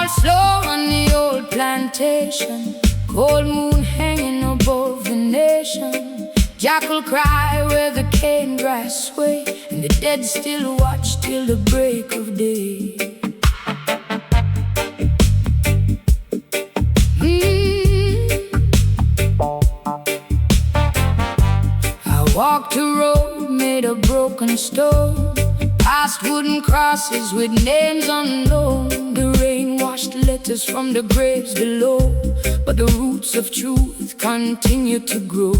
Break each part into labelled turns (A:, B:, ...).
A: all slow on the old plantation, cold moon hanging above the nation. Jackal cry where the cane grass sway, and the dead still watch till the break of day. I walked a road made of broken stone, past wooden crosses with names unknown. The rain washed letters from the graves below, but the roots of truth continue to grow.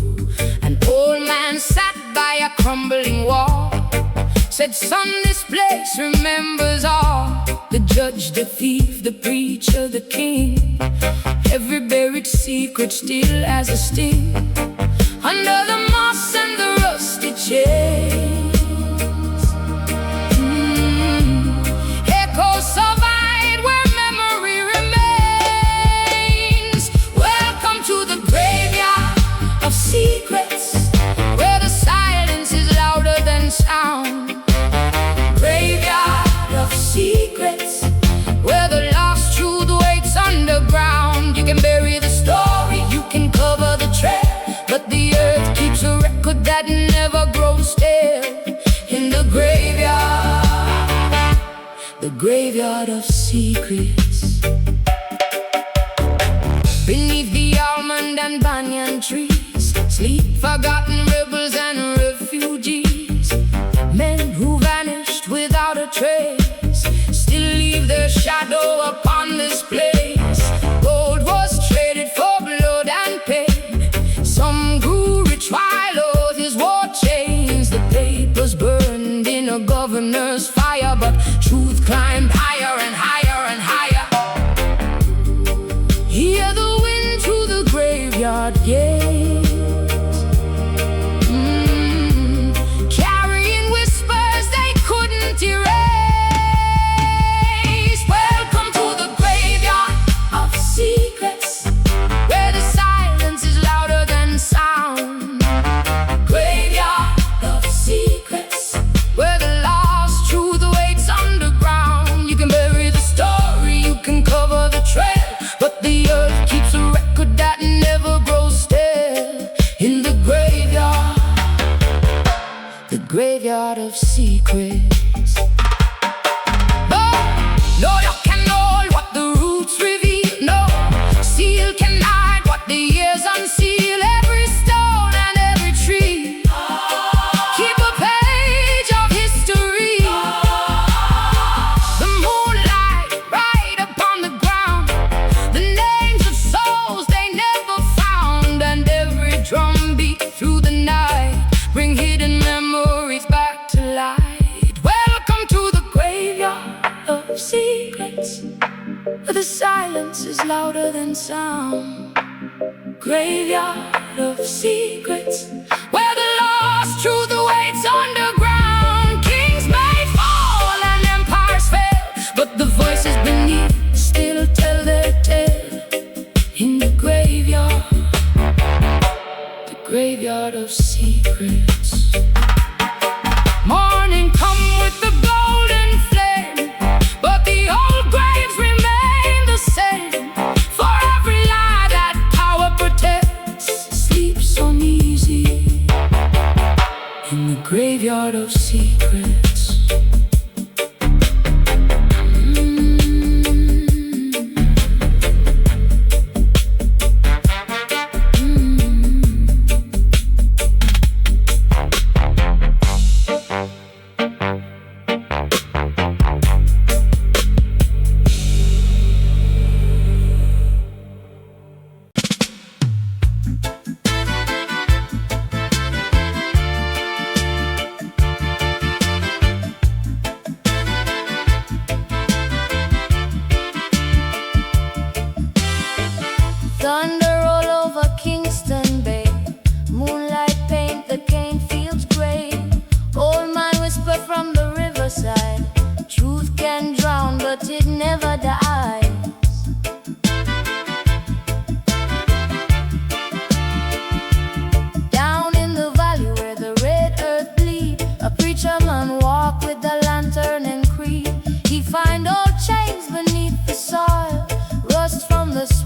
A: An old man sat by a crumbling wall, said, son, this place remembers all. The judge, the thief, the preacher, the king, every buried secret still has a sting. Under the moss and the rusty chains, echoes survive where memory remains. Welcome to the graveyard of secrets, where the silence is louder than sound. Graveyard of secrets, where the lost truth waits underground. You can bury the story, you can cover the trail, but the earth keeps a record that never grows stale. In the graveyard of secrets, beneath the almond and banyan trees, sleep forgotten rebels and refugees. Men who vanished without a trace still leave their shadow upon this place. Gold was traded for blood and pain. Some grew rich while others wore chains. The papers burned in a governor's fire, but truth climbed higher and higher and higher. Hear the wind through the graveyard gate, carrying whispers they couldn't erase. Welcome to the graveyard of secrets, where the silence is louder than sound. Graveyard of secrets, where the lost truth waits underground. You can bury the story, you can cover the trail, but the earth keeps a record that never grows stale. In the graveyard of secrets. Oh, no, you can hold what the roots reveal. No seal can hide what the years unseal. Every stone and every tree keep a page of history. The moonlight right upon the ground, the names of souls they never found, and every drum beat through the night bring hidden memories back to light. Welcome to the graveyard of secrets, where the silence is louder than sound. Graveyard of secrets, where the lost truth awaits underground. Kings may fall and empires fail, but the voices beneath still tell their tale. In the graveyard of secrets. Morning come with the golden flame, but the old graves remain the same. For every lie that power protects sleeps uneasy in the graveyard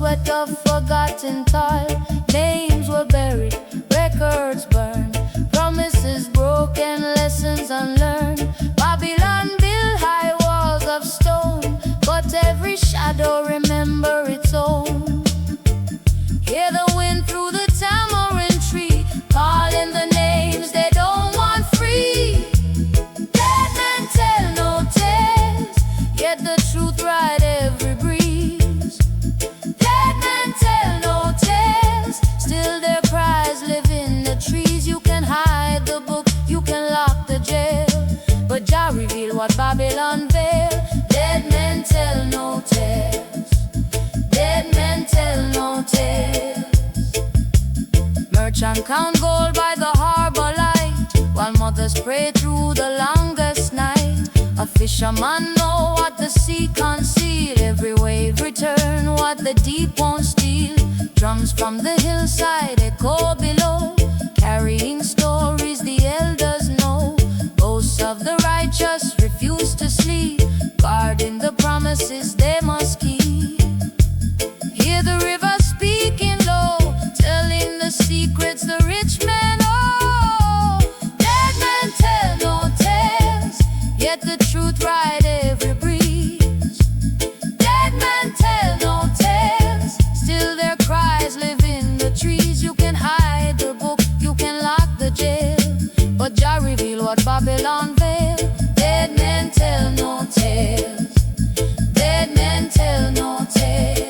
A: sweat of forgotten toil. Names were buried, records burned, promises broken, lessons unlearned. Babylon built high walls of stone, but every shadow remember its own. Hear the wind through the tamarind tree, calling the names they don't want free. Dead men tell no tales, yet the truth ride every breeze. Dead men tell no tales, still their cries live in the trees. You can hide the book, you can lock the jail, but Jah reveal what Babylon veil. Dead men tell no tales, dead men tell no tales. Merchant count gold by the harbor light, while mothers pray through the longest night. A fisherman know what the sea conceal, every wave return what the deep won't steal. Drums from the hillside echo below, carrying stories the elders know. Ghosts of the righteous refuse to sleep, guarding the promises they must keep. Hear the river speaking low, telling the secrets the rich men owe. Dead men tell no tales, yet the truth ride every breeze. Dead men tell no tales, still their cries live in the trees. You can hide the book, you can lock the jail, but Jah reveal what Babylon veil. Dead men tell no tales, dead men tell no tales.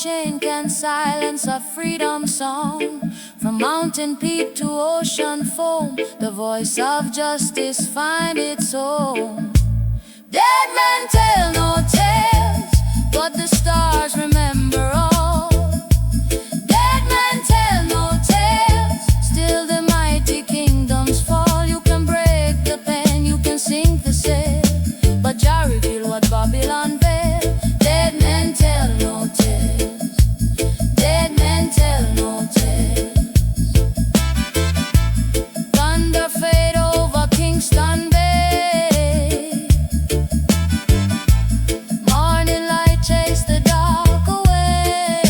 A: Chain can silence a freedom song. From mountain peak to ocean foam, the voice of justice find its home. Dead men tell no tales, but the stars remember all. Dead men tell no tales, still the mighty kingdoms fall. You can break the pen, you can sink the sail, but Jah reveal what Babylon veil. Dead men tell no tales, dead men tell no tales. Thunder fade over Kingston Bay, morning light chase the dark away,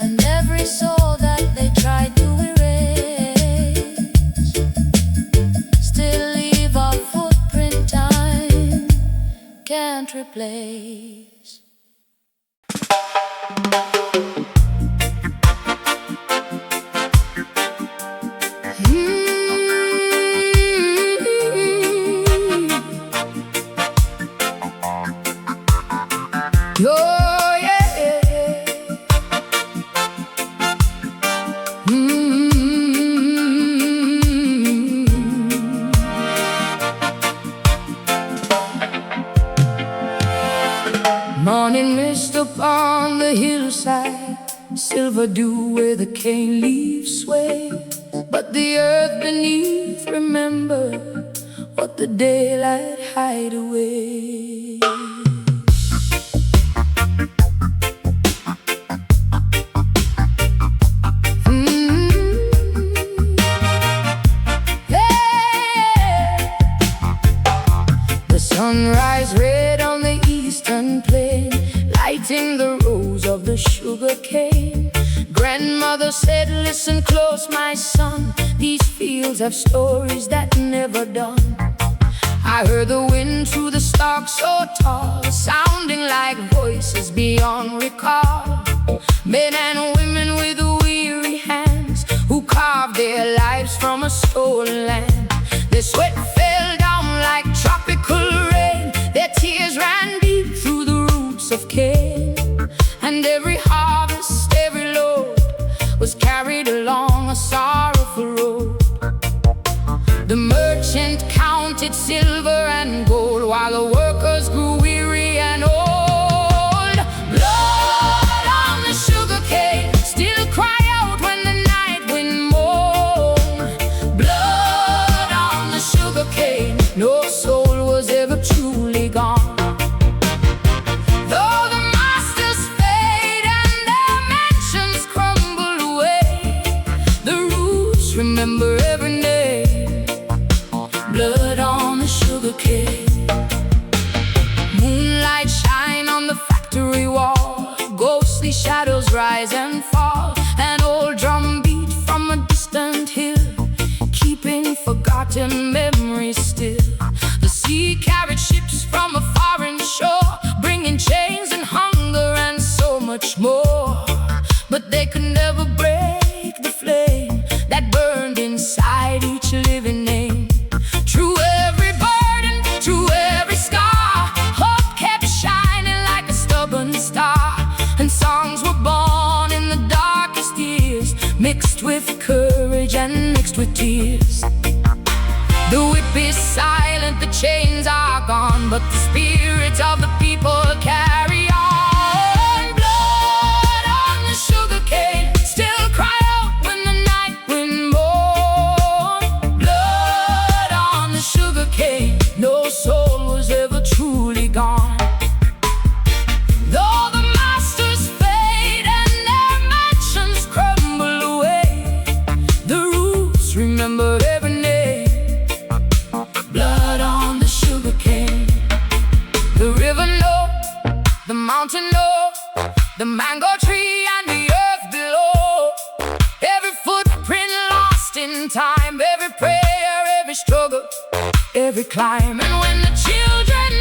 A: and every soul that they tried to erase still leave a footprint time can't replace. Oh, yeah. Morning mist upon the hillside, silver dew where the cane leaves sway, but the earth beneath remember what the daylight hide away. Sunrise red on the eastern plain, lighting the rose of the sugar cane. Grandmother said, listen close, my son, these fields have stories that never done. I heard the wind through the stalks so tall, sounding like voices beyond recall. Men and women with weary hands, who carved their lives from a stolen land. Their sweat fell down like tropical rain, their tears ran deep through the roots of cane. And every harvest, every load was carried along a sorrowful road. The merchant counted silver and gold, while the workers grew weary and old. Blood on the sugar cane, still cry out when the night wind moan. Blood on the sugar cane, no soul was ever truly gone. ships from a foreign shore, bringing chains and hunger and so much more. But they could never break the flame that burned inside each living name. Through every burden, through every scar, hope kept shining like a stubborn star. And songs were born in the darkest years, mixed with courage and mixed with tears. The whip is silent, the chains are gone, but the spirit of the people carry on. Blood on the sugarcane, still cry out when the night wind mourn. Blood on the sugarcane, no soul was ever truly gone. Though the masters fade and their mansions crumble away, the roots remember every name. Blood on the sugarcane. The river knows, the mountain knows, the mango tree and the earth below. Every footprint lost in time, every prayer, every struggle, every climb. And when the children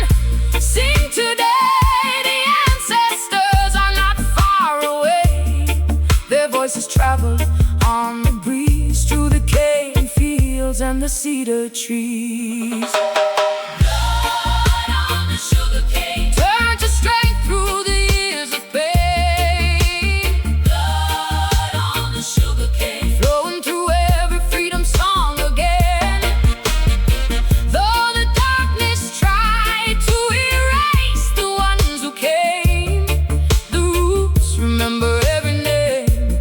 A: sing today, the ancestors are not far away. Their voices travel on the breeze, through the cane fields and the cedar trees. Blood on the sugarcane, turn to strength through the years of pain. Blood on the sugarcane, flowing through every freedom song again. Though the darkness tried to erase the ones who came, the roots remember every name.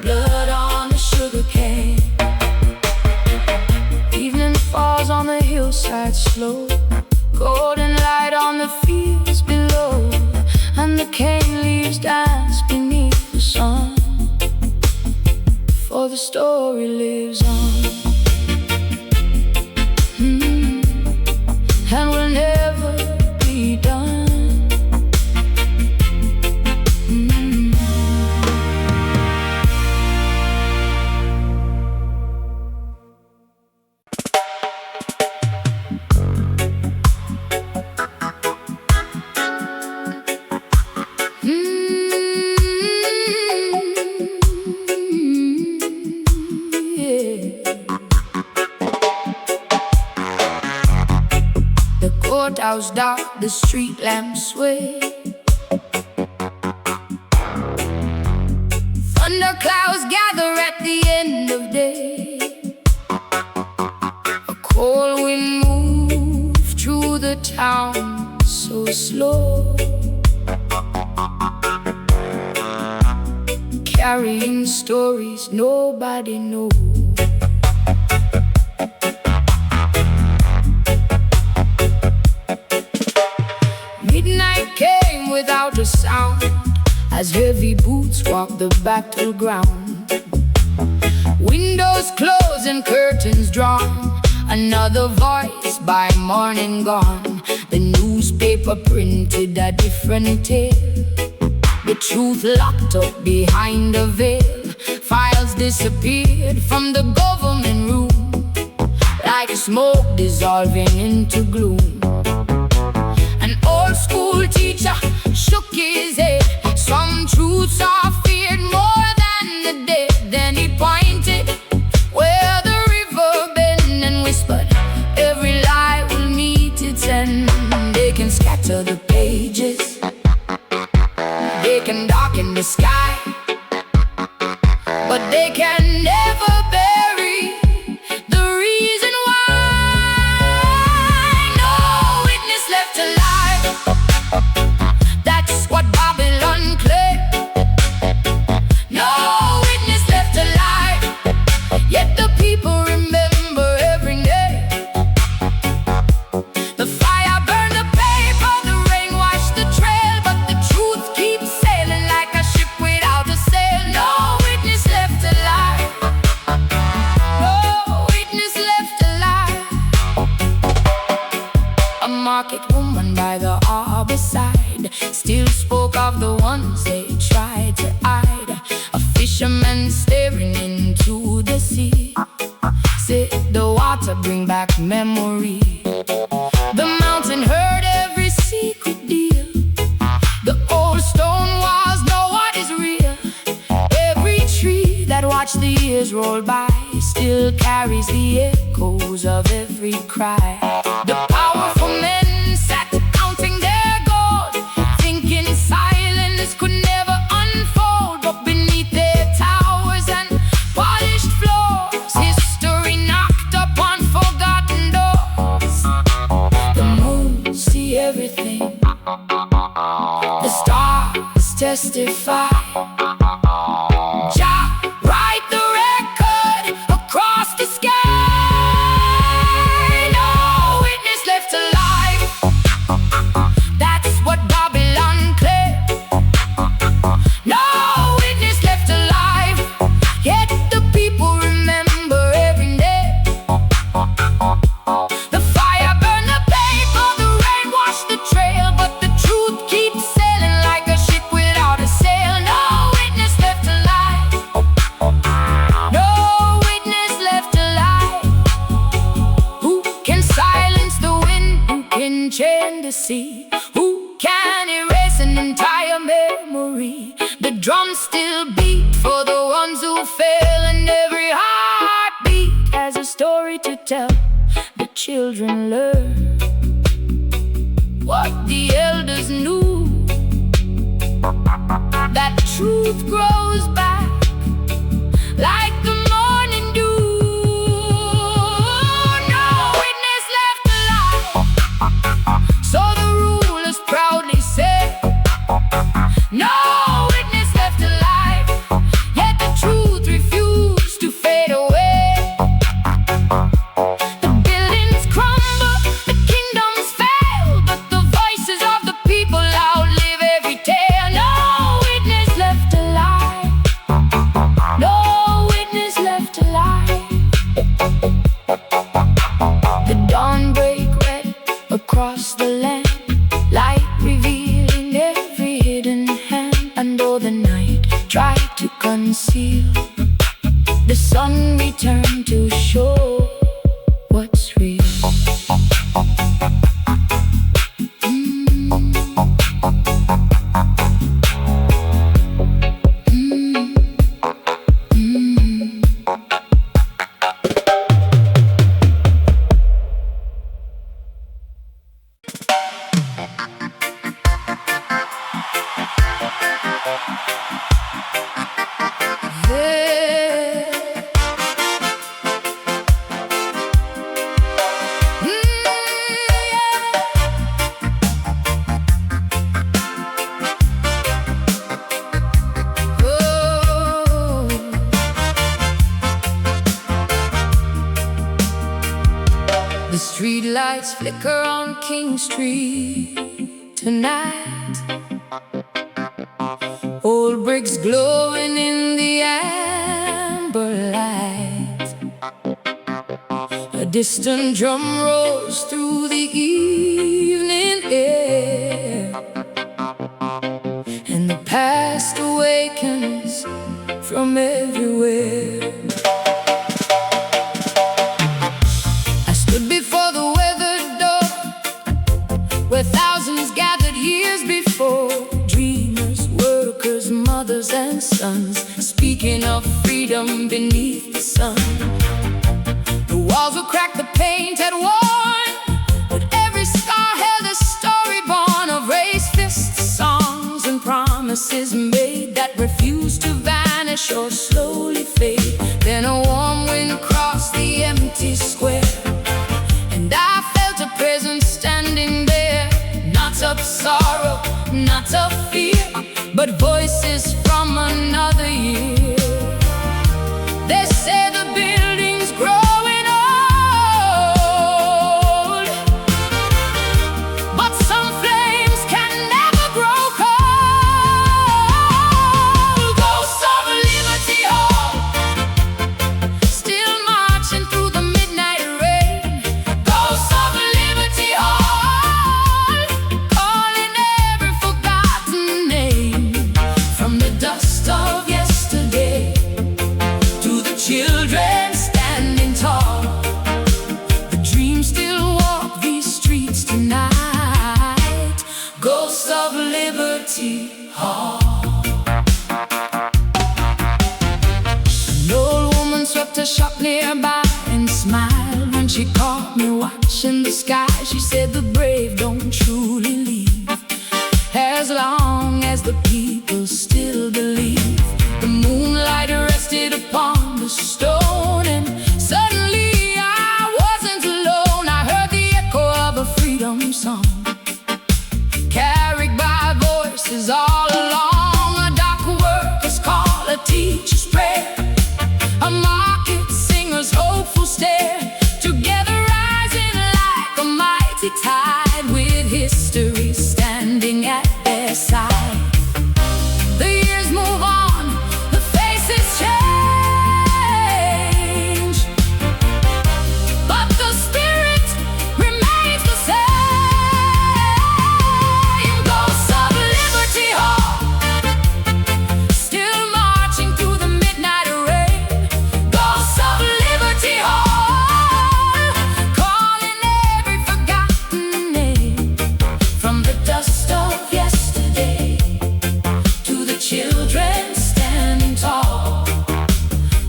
A: Blood on the sugarcane. Evening falls on the hillside slow, golden light on the fields below, and the cane leaves dance beneath the sun, for the story lives on. And will never be done. Courthouse dark, the street lamps sway. Thunder clouds gather at the end of day. A cold wind moves through the town so slow, carrying stories nobody knows. Midnight came without a sound, as heavy boots walked the battleground. Windows closed and curtains drawn, another voice by morning gone. The newspaper printed a different tale, the truth locked up behind a veil. Files disappeared from the government room, like smoke dissolving into gloom. An old school teacher shook his head. Some truths are feared more than the dead. Then he pointed where the river bend and whispered, every lie will meet its end. They can scatter the pages, they can darken the sky, but they can never bury the reason why. No witness left alive, that's what Babylon claimed. No witness left alive, yet the people remember every name. The fire burned the paper, the rain washed the trail, but the truth keeps sailing like a ship without a sail. No witness left alive, no witness left alive. A market woman by the harbor side still spoke of the ones they tried to hide. A fisherman staring into the sea said the water bring back memory. The mountain years roll by, still carries the echoes of every cry. The powerful men sat counting their gold, thinking silence could never unfold. But beneath their towers and polished floors, history knocked upon forgotten doors. The moon see everything, the stars testify. Who can erase an entire memory? The drums still beat for the ones who fail, and every heartbeat has a story to tell. The children learn what the elders knew, that truth grows back like the morning dew. No witness left alive, so the rulers proudly say. No witness left alive, yet the truth refused to fade away. The buildings crumble, the kingdoms fail, but the voices of the people outlive every tale. No witness left alive, no witness left alive. The dawn break red across the land, light revealing every hidden hand. And though the night tried to conceal, the sun returned to show what's real. The street lights flicker on King Street tonight, old bricks glowing in the amber light. A distant drum rolls through the evening air, and the past awakens from everywhere. Where thousands gathered years before, dreamers, workers, mothers and sons, speaking of freedom beneath the sun. The walls were cracked, the paint had worn, but every scar held a story born of race-fist songs and promises made that refused to vanish or slowly fade. Then a warm wind crossed the empty square, and I felt a presence standing there. Not of sorrow, not of fear, but voices from another year. They say the building's growing old, but some flames can never grow cold. Ghosts of Liberty Hall, still marching through the midnight rain. Ghosts of Liberty Hall, children standing tall. The dreams still walk these streets tonight. Ghosts of Liberty Hall. An old woman a shop nearby and smiled when she caught me watching the sky. She said the brave don't truly leave as long as the people still believe. The moonlight rested upon the stone, and suddenly I wasn't alone. I heard the echo of a freedom song, carried by voices all along. A dark worker's call, a teacher's prayer, a market singer's hopeful stare, together rising like a mighty tide, with history standing at their side. The years move on, the faces change, but the spirit remains the same. Ghosts of Liberty Hall, still marching through the midnight rain. Ghosts of Liberty Hall, calling every forgotten name. From the dust of yesterday to the children standing tall,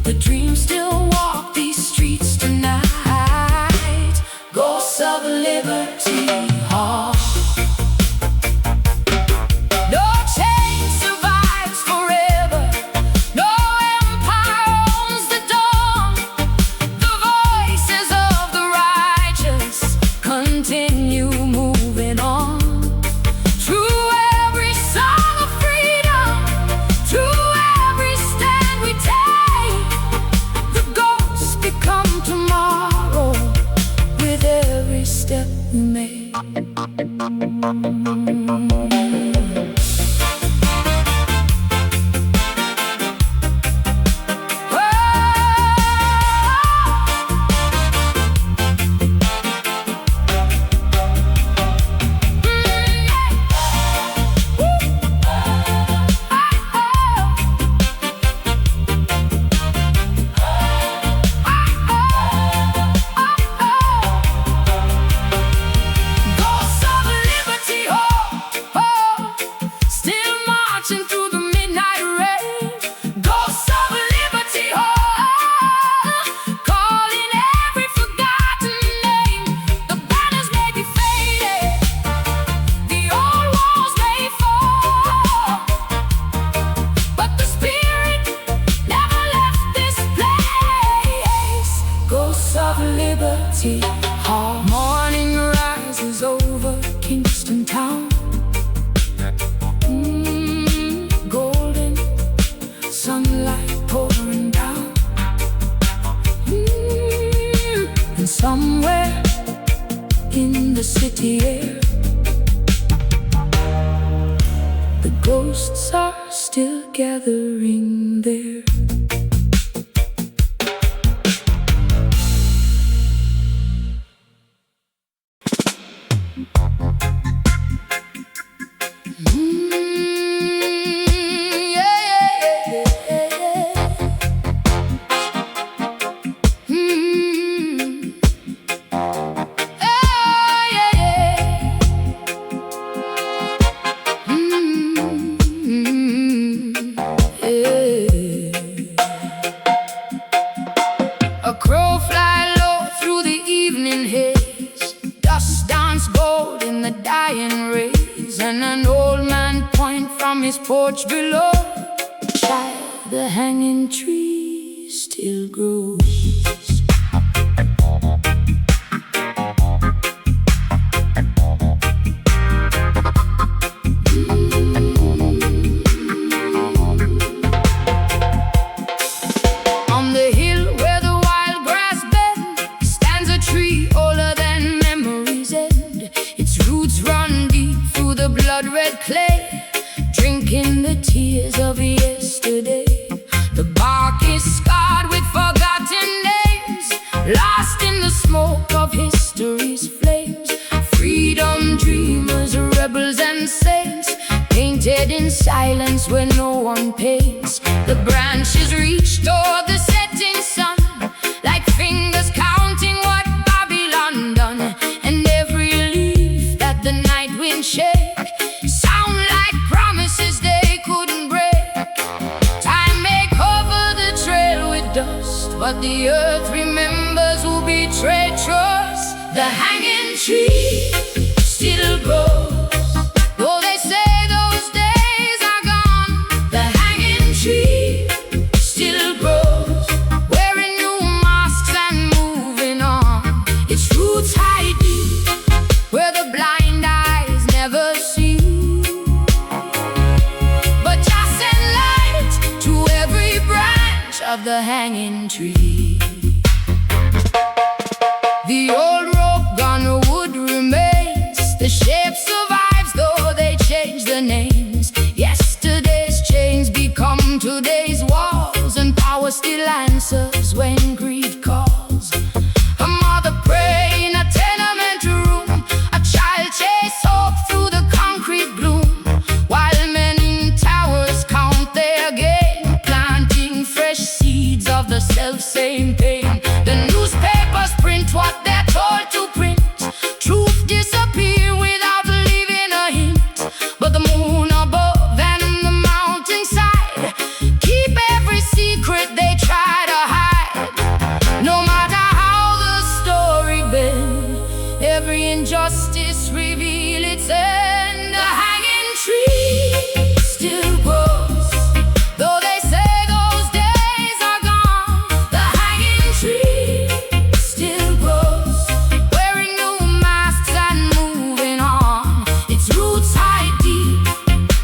A: the dreams still walk these streets tonight. Ghosts of Liberty Hall. No change survives forever, no empire owns the dawn. The voices of the righteous continue moving on. Through every song of freedom, through every stand we take, the ghosts become tomorrow with every step we make. Ghosts of Liberty Hall, still marching through the midnight rain. Ghosts of Liberty Hall, calling every forgotten name. The banners may be faded, the old walls may fall, but the spirit never left this place. Ghosts of Liberty Hall. Morning rises over Kingston town, golden sunlight pouring down, and somewhere in the city air, the ghosts are still gathering there. A crow fly low through the evening haze, dust dance gold in the dying rays, and an old man point from his porch below. Child, the hanging tree still grows. On the hill where the wild grass bends stands a tree older than memory's end. Its roots run deep through the blood-red clay, drinking the tears of yesterday. The bark is scarred with forgotten names, lost in the smoke of history's flames. Freedom dreamers, rebels and saints, painted in silence where no one paints. The branches reach toward the setting sun, like fingers counting what Babylon done. And every leaf that the night wind shake sound like promises they couldn't break. Time may cover the trail with dust, but the the earth remembers who betrayed trust. The hanging tree still grows. Though they say those days are gone, the hanging tree still grows. Wearing new masks and moving on. Its roots hide deep, where the blind eyes never see. But just send light to every branch of the hanging tree. The old rope gun wood remains. The shape survives, though they change the names. Yesterday's chains become today's walls, and power still answers when greed calls. A mother pray in a tenement room, a child chase hope through the concrete gloom, while men in towers count their gain, planting fresh seeds of the self-same pain. The newspapers print what they're told to print. Truth disappear without leaving a hint. But the moon above and the mountainside keep every secret they try to hide. No matter how the story bend, every injustice reveal its end. The hanging tree still grows. Though they say those days are gone, the hanging tree still grows. Wearing new masks and moving on. Its roots hide deep,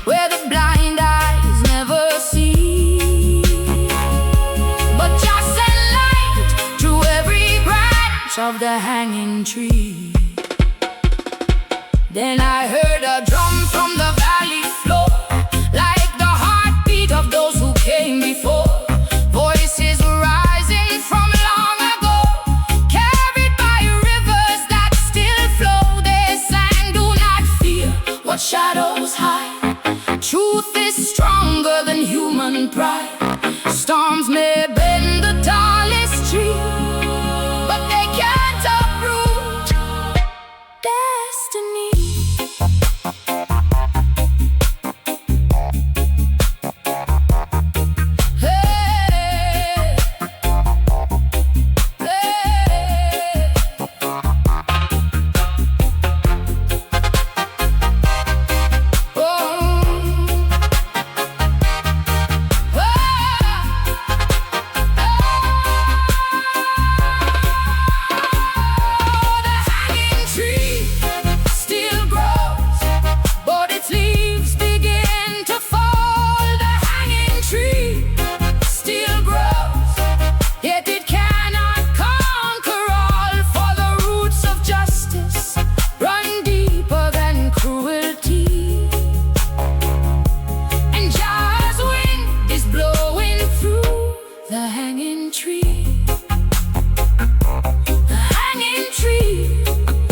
A: where the blind eyes never see. But just send light to every branch of the hanging tree. Then I heard a drum from the valley floor, like the heartbeat of those who came before. Voices rising from long ago, carried by rivers that still flow. They sang, do not fear what shadows hide. Truth is stronger than human pride. Storms may bend the tallest tree, but they can't uproot destiny. Hey, hey. The hanging tree still grows, but its leaves begin to fall. The hanging tree still grows, yet it cannot conquer all. For the roots of justice run deeper than cruelty, and Jah's wind is blowing through the hanging tree. The hanging tree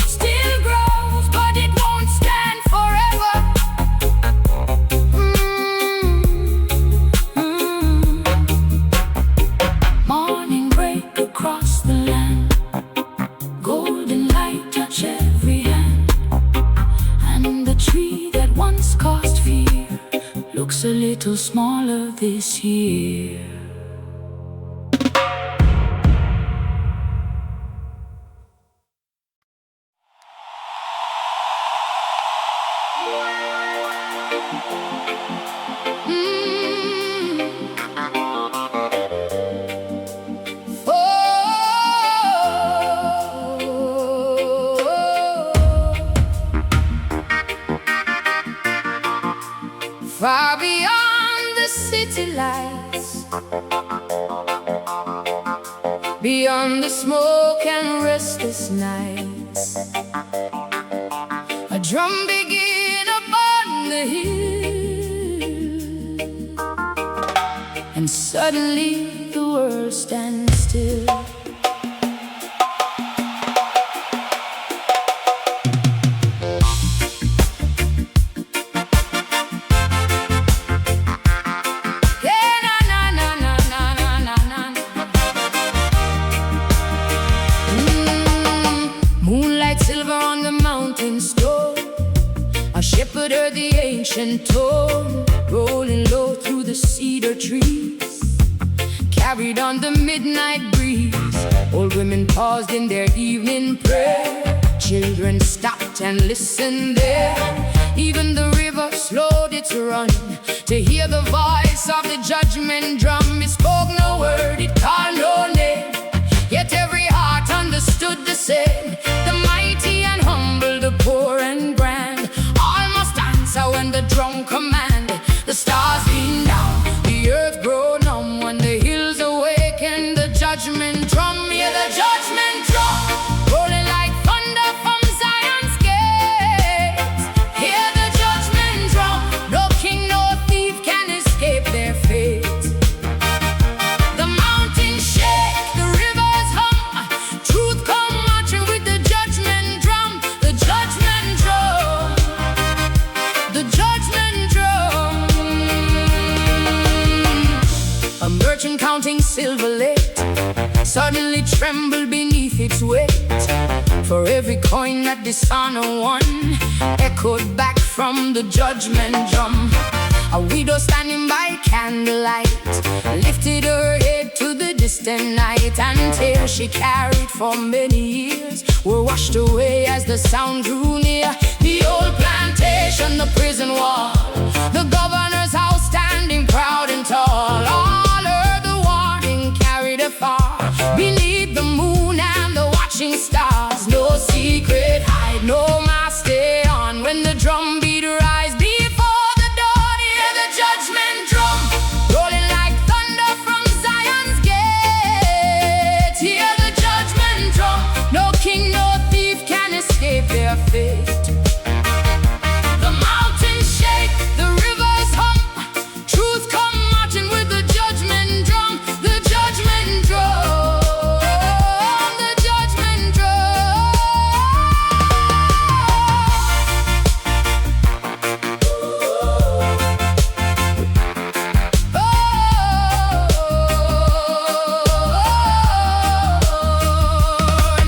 A: still grows, but it won't stand forever. Morning break across the land, golden light touch every hand, and the tree that once caused fear looks a little smaller this year. Far beyond the city lights, beyond the smoke and restless nights, a drum begin upon the hill, and suddenly the world stands still. Shepherd heard the ancient tone rolling low through the cedar trees, carried on the midnight breeze. Old women paused in their evening prayer. Children stopped and listened there. Even the river slowed its run to hear the voice of the judgment drum. It spoke no word, it called no name, yet every heart understood the same. The mighty and humble, the poor and grand, all must answer when the drum command. The stars lean down, the earth grow numb when the hills awaken. The judgment drum, hear the judgment drum, rolling like thunder from Zion's gates. Hear the judgment drum, no king, no thief can escape their fate. The mountains shake, the rivers hum, truth come marching with the judgment drum. The judgment drum, the judgment drum. A merchant counting silver late suddenly trembled beneath its weight. For every coin that dishonor won echoed back from the judgment drum. A widow standing by candlelight lifted her head to the distant night, and tears she carried for many years were washed away as the sound drew near. The old plantation, the prison wall, the governor's house standing proud and tall, all heard the warning carried afar beneath the moon and the watching stars. No secret hide, no mask stay on when the drum beat rise before the dawn. Hear the judgment drum, rolling like thunder from Zion's gate. Hear the judgment drum, no king, no thief can escape their fate. The mountains shake, the rivers hum, truth come marching with the judgment drum. The judgment drum, the judgment drum.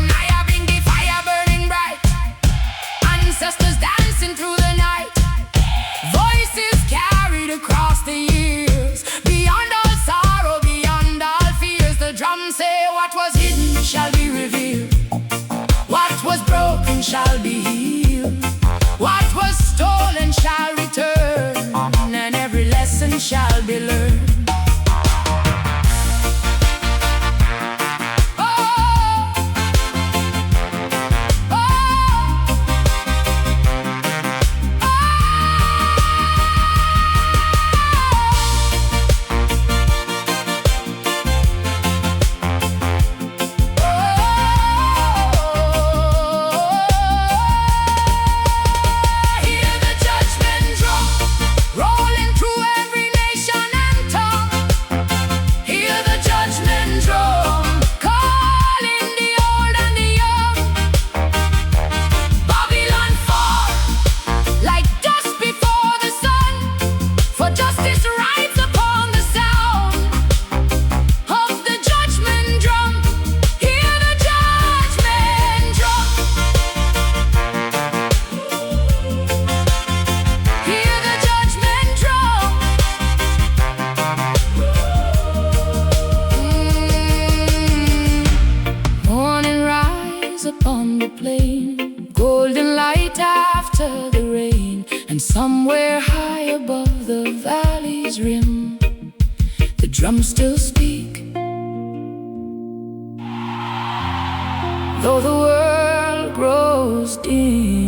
A: Nyabinghi fire burning bright, ancestors dancing through the night, voices carried across the years. Beyond all sorrow, beyond all fears, the drums say what was hidden shall be revealed, what was broken shall be healed, what was stolen shall return, and every lesson shall be learned. Oh, oh, hear the judgment drum, rolling through every nation and tongue. Hear the judgment drum, calling the old and the young. Babylon fall like dust before the sun, for justice rides upon the sound of the judgment drum. Hear the judgment drum, hear the judgment drum. Morning rise upon the plain, golden light after the rain, and somewhere high above the valley's rim, the drums still speak, though the world grows dim.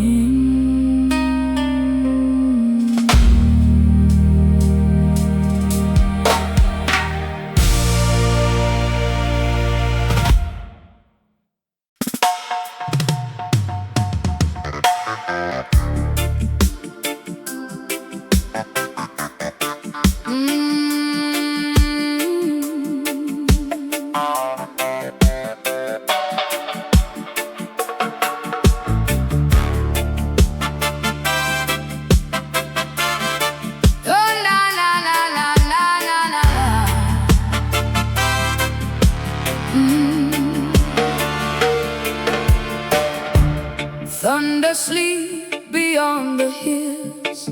A: Thunder sleep beyond the hills,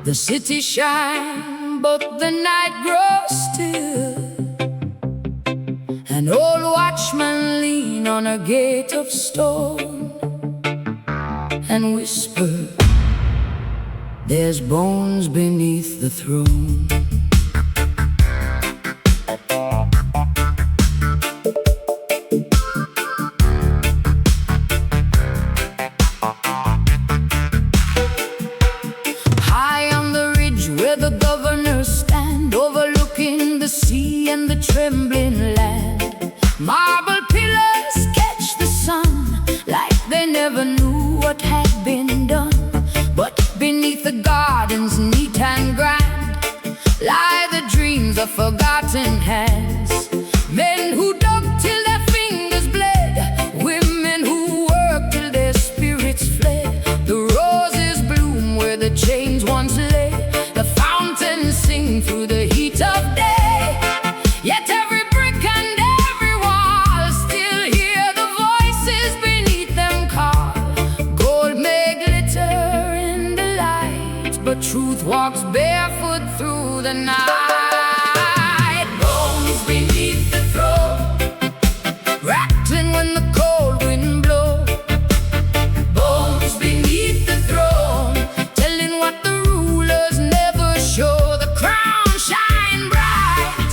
A: the city shine but the night grows still. An old watchman lean on a gate of stone and whisper, there's bones beneath the throne. High on the ridge where the governors stand, overlooking the sea and the trembling land, marble pillars catch the sun like they never knew what had been done. But beneath the gardens, neat and grand, lie the dreams of forgotten hands. Men who dug till their fingers bled, women who worked till their spirits fled. The roses bloom where the chains once lay, the fountains sing through the heat of day. Yet every brick and every wall still hear the voices beneath them call. Gold may glitter in the light, but truth walks barefoot through the night. Bones beneath the throne, rattling when the cold wind blows. Bones beneath the throne, telling what the rulers never show. The crown shine bright,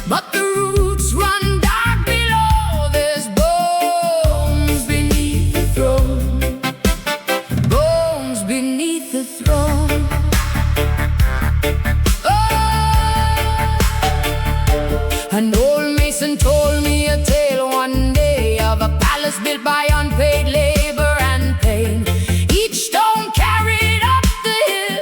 A: but the roots run dark below. There's bones beneath the throne, bones beneath the throne. An old mason told me a tale one day of a palace built by unpaid labor and pain. Each stone carried up the hill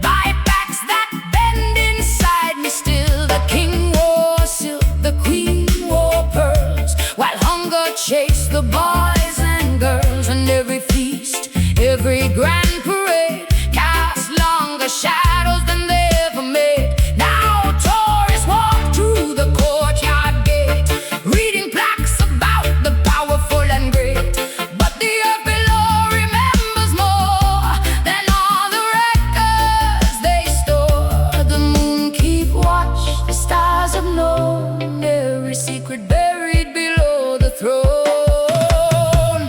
A: by backs that bend inside me still. The king wore silk, the queen wore pearls, while hunger chased the boys and girls. And every feast, every grand parade cast longer shadows than they ever made. Now tourists walk through the courtyard gate, reading plaques about the powerful and great. But the earth below remembers more than all the records they store. The moon keep watch, the stars have known every secret buried below the throne.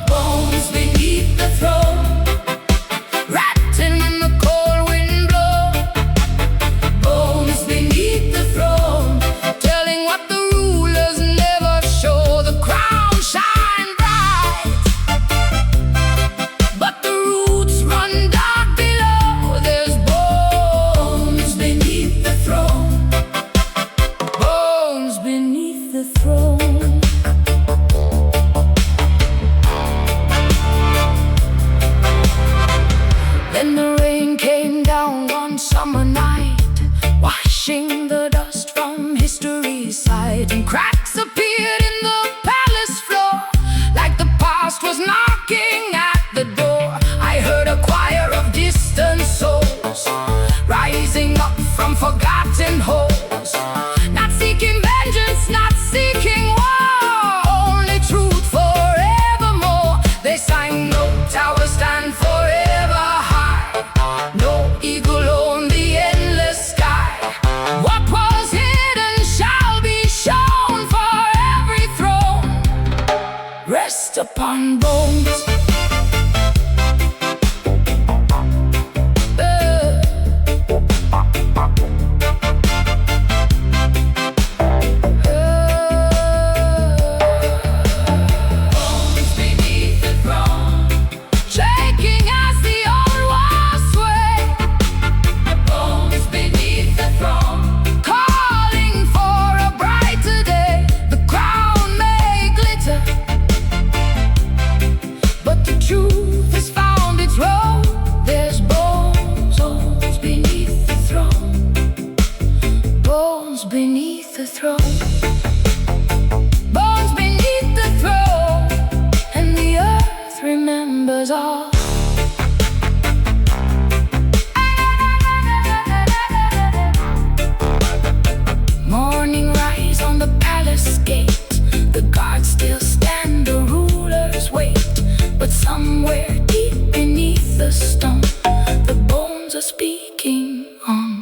A: Bones beneath the throne, rattling when the cold wind blows. Bones beneath the throne, telling what the rulers never show. The crown shine bright, but the roots run dark below. There's bones beneath the throne, bones beneath the throne. Then the rain came down one summer night, washing the dust from history's side, and cracks appeared in the palace floor, like the past was knocking at the door. I heard a choir of distant souls rising up from forgotten holes, not seeking vengeance, not seeking war, only truth forevermore. They sang, no tower stand forever high, no eagle own the endless sky. What was hidden shall be shown, for every throne rest upon bones. Bones beneath the throne, shaking as the old walls sway. Bones beneath the throne, calling for a brighter day. The crown may glitter, but the truth has found its road. There's bones beneath the throne, bones beneath the throne, bones beneath the throne, and the earth remembers all. Morning rise on the palace gate, the guards still stand, the rulers wait. But somewhere deep beneath the stone, the bones are speaking on.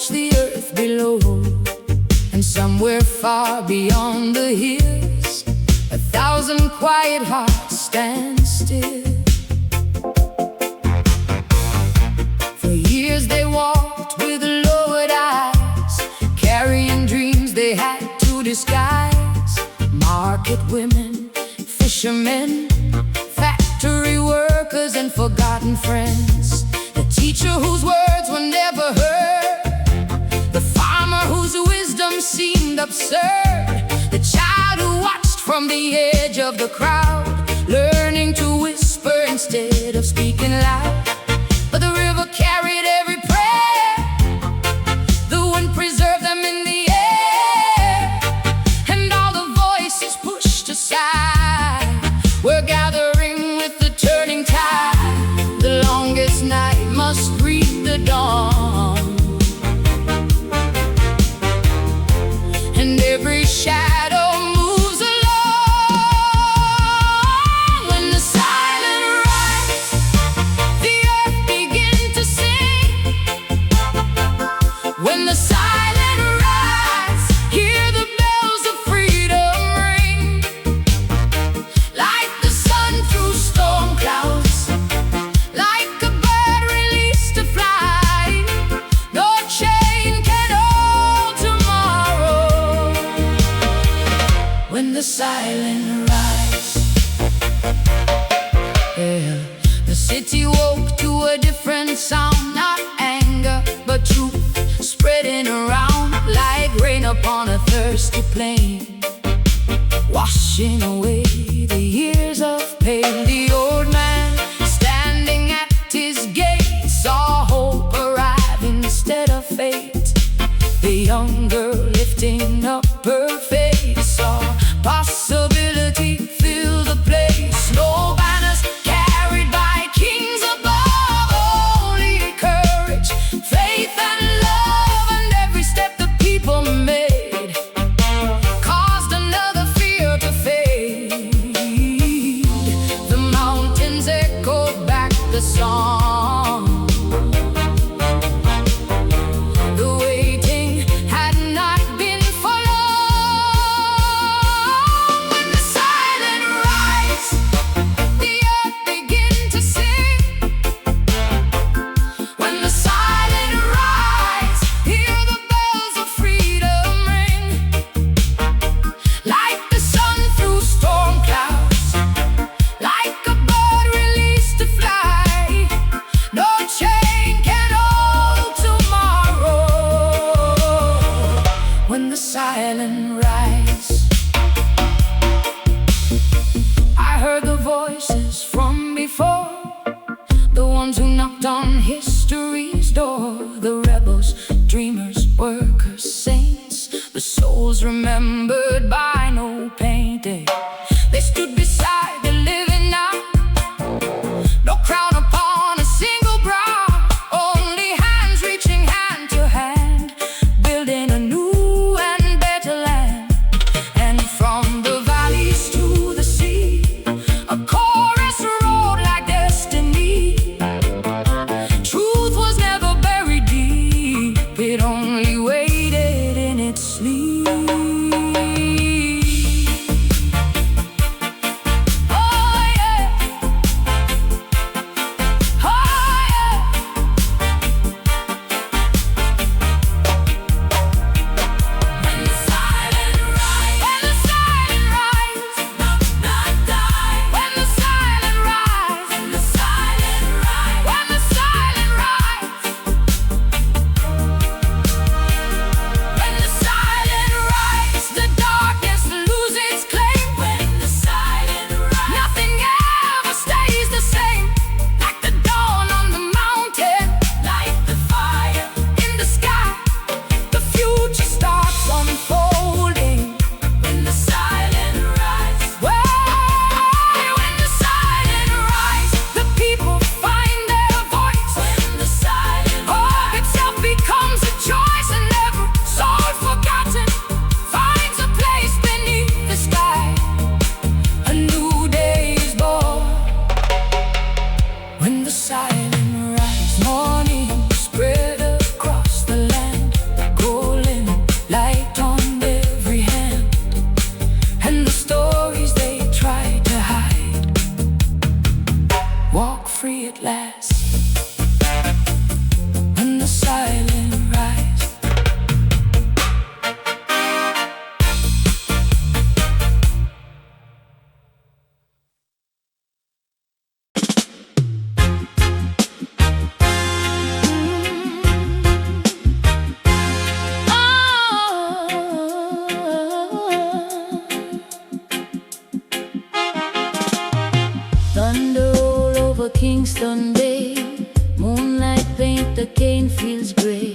A: touch the earth below. And somewhere far beyond the hills, 1,000 quiet hearts stand still. For years they walked with lowered eyes, carrying dreams they had to disguise. Market women, fishermen, factory workers, and forgotten friends. The teacher whose words were never heard, the farmer whose wisdom seemed absurd, the child who watched from the edge of the crowd, learning to whisper instead of speaking loud. But the river carried every prayer, the wind preserved them in the air, and all the voices pushed aside were gathering with the turning tide. The longest night must greet the dawn, and every shadow moves along. When the silent rise, the earth begins to sing. When the silent rise, hear the bells of freedom ring. Like the sun through storm clouds, like a bird released to fly, no chain can hold tomorrow. When the silent rise, yeah, the city woke to a different sound, not anger but truth spreading around like rain upon a thirsty plain, washing away the years of pain. The old man standing at his gate saw hope arrive instead of fate. The young girl lifting up her face saw possibility fill the place. No banners carried by kings above, only courage, faith, and love. And every step the people made caused another fear to fade. The mountains echoed back the song. The waiting had not been for long. When the silent rise, the earth begin to sing. When the silent rise, hear the bells of freedom ring. Like the sun through storm clouds, like a bird released to fly, no chain can hold tomorrow. When the silent rise, I heard the voices from before, the ones who knocked on history's door. The rebels, dreamers, workers, saints, the souls remembered by no painting. They stood beside the living now, no crown upon a single brow, only hands reaching hand to hand, building a new and better land. And from the valleys to the sea, a chorus rolled like destiny. Truth was never buried deep, it only waited in its sleep. Oh, Kingston Bay. Moonlight paint the cane fields grey.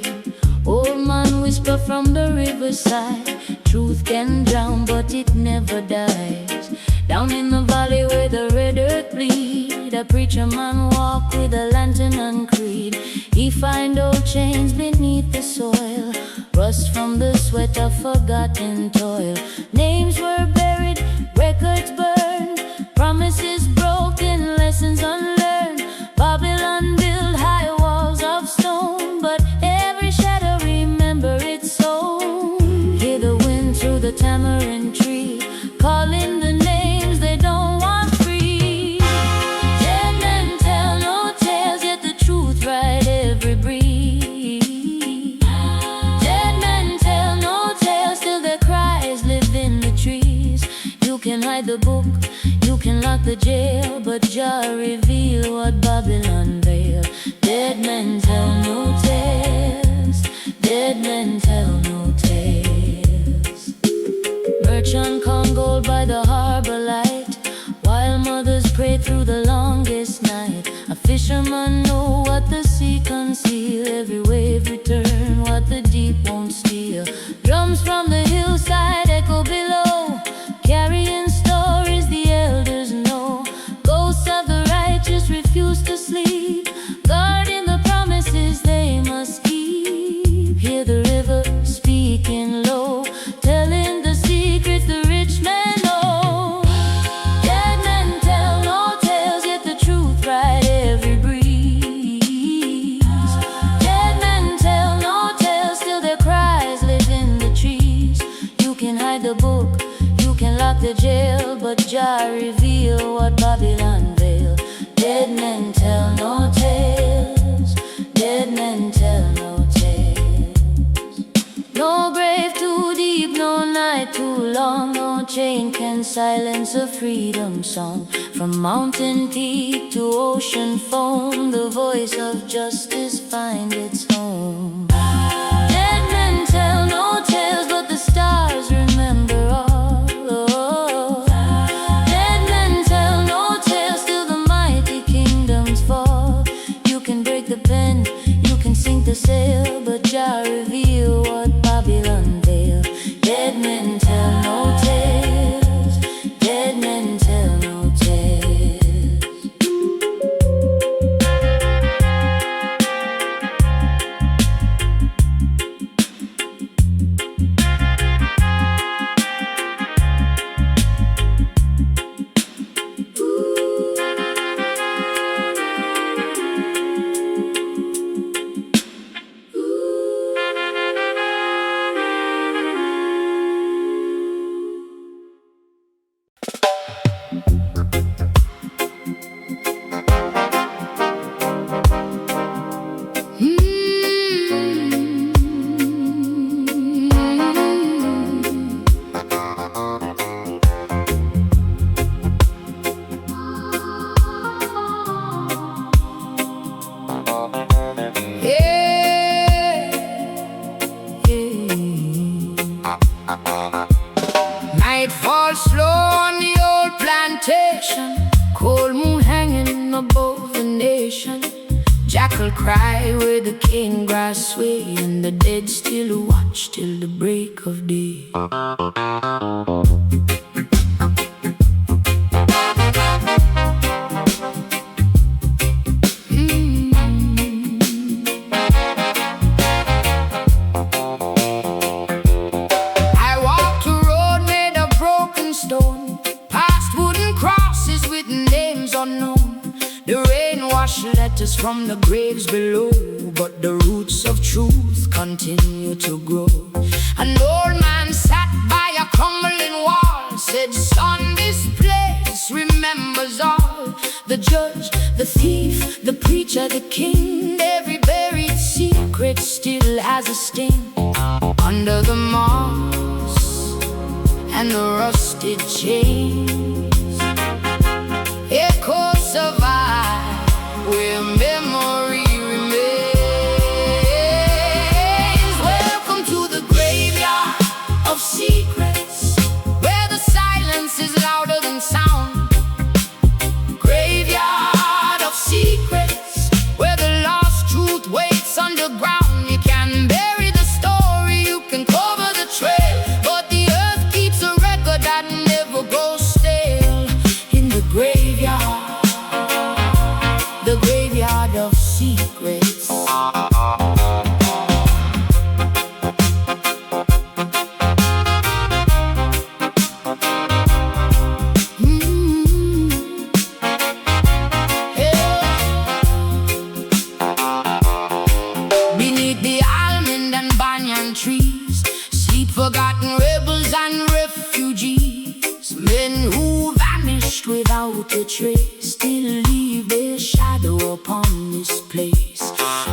A: Old man whisper from the riverside. Truth can drown but it never dies. Down in the valley where the red earth bleed, a preacher man walk with a lantern and creed. He find old chains beneath the soil, rust from the sweat of forgotten toil. Names were buried, records burned, promises broken, lessons unlearned. Babylon built high walls of stone, but every shadow remember its own. Hear the wind through the tamarind tree, calling the names they don't want free. Dead men tell no tales, yet the truth ride every breeze. Dead men tell no tales, still their cries live in the trees. You can hide the book, you can lock the jail, but Jah reveal what Babylon veil. Dead men tell no tales, dead men tell no tales. Merchant count gold by the harbor light, while mothers pray through the longest night. A fisherman know what the sea conceal, every wave return what the deep won't steal. Drums from the hillside echo below, carrying stories the elders know. Ghosts of the righteous refuse to sleep, guarding the promises they must keep. Hear the river speaking low, telling the secrets the rich men know. Dead men tell no tales, yet the truth ride every breeze. Dead men tell no tales, still their cries live in the trees. You can hide the book, you can lock the jail, but Jah reveal what Babylon veil. Dead men tell no tales, dead men tell no tales. No grave too deep, no night too long, no chain can silence a freedom song. From mountain peak to ocean foam, the voice of justice find its home. Dead men tell no tales, but the stars remember all. Dead men tell no tales, still the mighty kingdoms fall. You can break the pen, you can sink the sail, but Jah reveal what Babylon veil. Dead men tell no tales, dead men tell no tales. Night falls slow on the old plantation, cold moon hanging above the nation. Jackal cry where the cane grass sway, and the dead still watch till the break of day. Letters from the graves below, but the roots of truth continue to grow. An old man sat by a crumbling wall, said, "Son, this place remembers all. The judge, the thief, the preacher, the king. Every buried secret still has a sting. Under the moss and the rusted chains, echoes survive where memory remains. Welcome to the graveyard of secrets, where the silence is louder than sound. Graveyard of secrets. crooked trace still leave their shadow upon this place.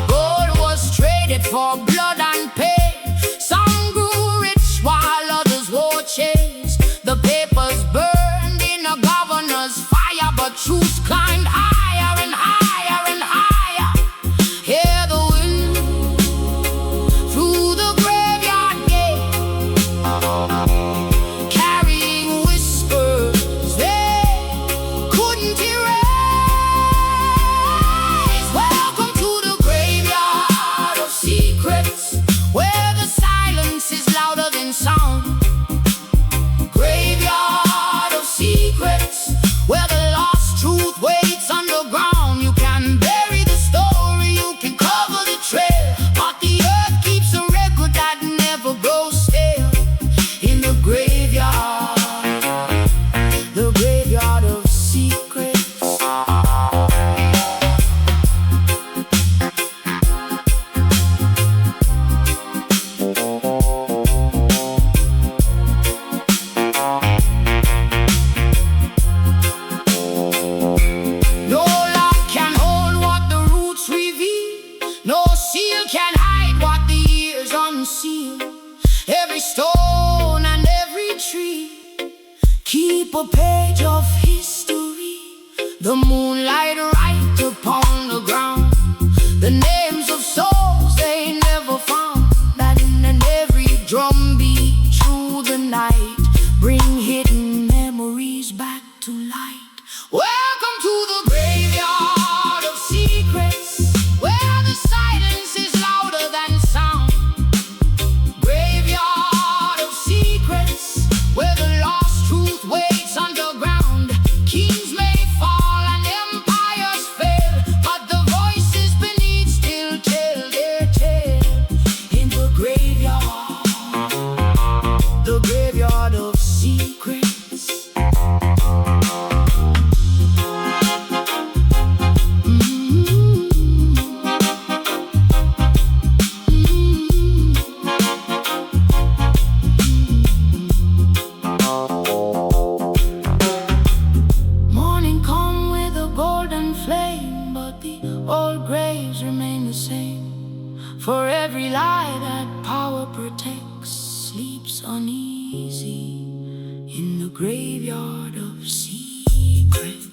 A: Gold was traded for blood and pain. Some grew rich while others wore chains. The papers burned in a governor's fire, but truth climbed higher and higher and higher. Hear the wind through the graveyard gate, carrying whispers they couldn't erase. Welcome to the graveyard of secrets, where the silence is louder than sound. Graveyard of secrets, where the lost truth waits underground. You can bury the story, you can cover the trail, but the earth keeps a record that never goes stale. In the graveyard of secrets. No lock can hold what the roots reveal. No seal can hide what the years unseal. Every stone and every tree keep a page of history. The moonlight right upon the ground, the names of souls they never found. And every drum beat through the night bring hidden memories back to light. Welcome to the graveyard of secrets, where the silence is louder than sound. Graveyard of secrets, where the lost truth waits underground. Kings may fall and empires fail, but the voices beneath still tell their tale. In the graveyard of secrets. Morning come with a golden flame, but the old graves remain the same. For every lie that power protects sleeps uneasy in the graveyard of secrets.